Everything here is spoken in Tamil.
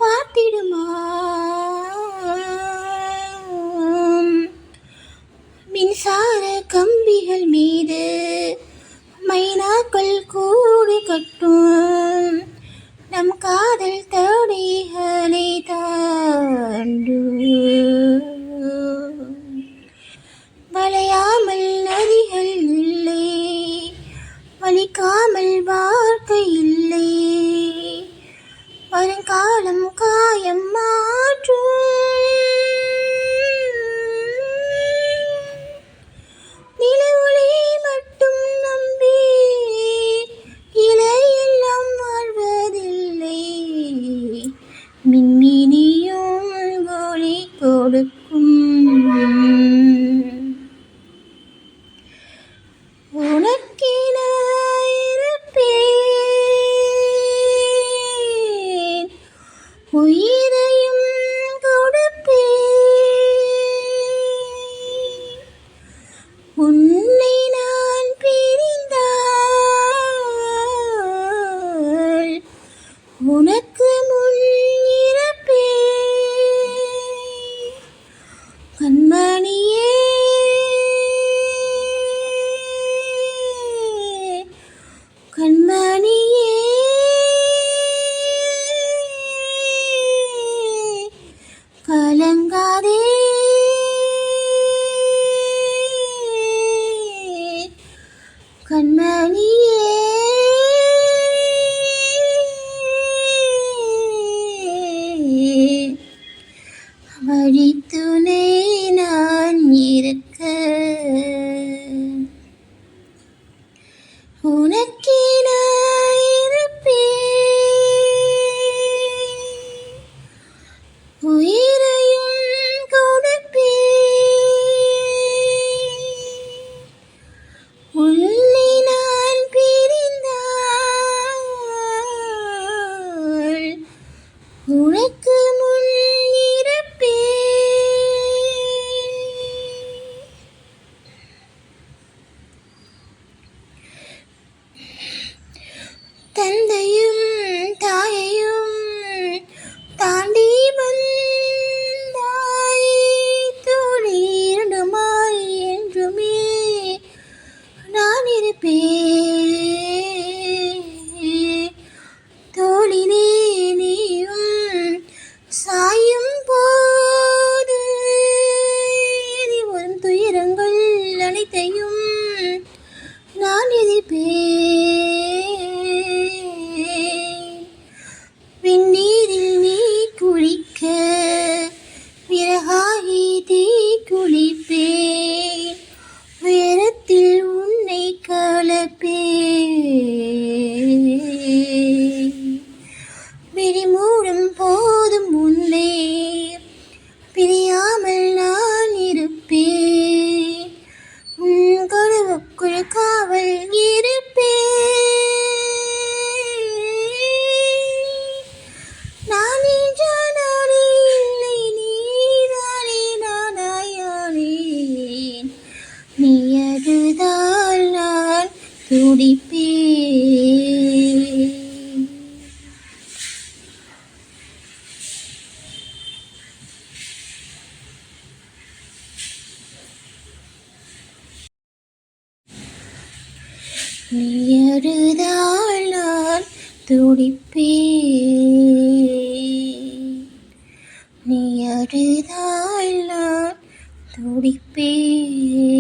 பார்த்திடுமா மின்சார கம்பிகள் மீது மைனாக்கள் கூடு கட்டும் நம் காதல் தடைகளை தாண்டும் வளையாமல் நதிகள் இல்லை வலிக்காமல் வாழ்க்கை இல்லை வருங்காலம் காயம் மாற்றும் நிலவொளி மட்டும் நம்பி இலையெல்லாம் வாழ்வதில்லை மின்மினியும் ஒளி கொடுக்கும் உனக்கென இருப்பேன் உயிரையும் கொடுப்பேன் உன்னை நான் பிரிந்தால் உனக்கு முன் இறப்பேன் கண்மணியே கண்மணியே கலங்காதே கண்மணியே வழித்துணை நான் இருக்க உனக்கென இருப்பேன் உயிரையும் கொடுப்பேன் உன்னை நான் பிரிந்தால் உனக்கு முன் இருப்பேன் தந்தையும் தாயையும் தாண்டி வந்தாய் தோழி இரண்டுமாய் என்றுமே நான் இருப்பேன் தோழினே நீயும் சாயும் போது வரும் துயரங்கள் அனைத்தையும் நான் எதிர்ப்பேன் விண்ணீரில் நீ குளிக்க விறகாகி தீ குளிப்பேன் உயரத்தில் உன்னை கலப்பேன் விழிமூடும் போதும் உன்னை பிரியாமல் நான் இருப்பேன் உன் கனவுக்குள் காவல் இருப்பேன் நான் என்றானே இல்லை நீதானே நானாயானேன் நீ அழுதால் நான் துடிப்பேன் நீ அழுதால் நான் துடிப்பேன் நீ அழுதால் நான் துடிப்பேன்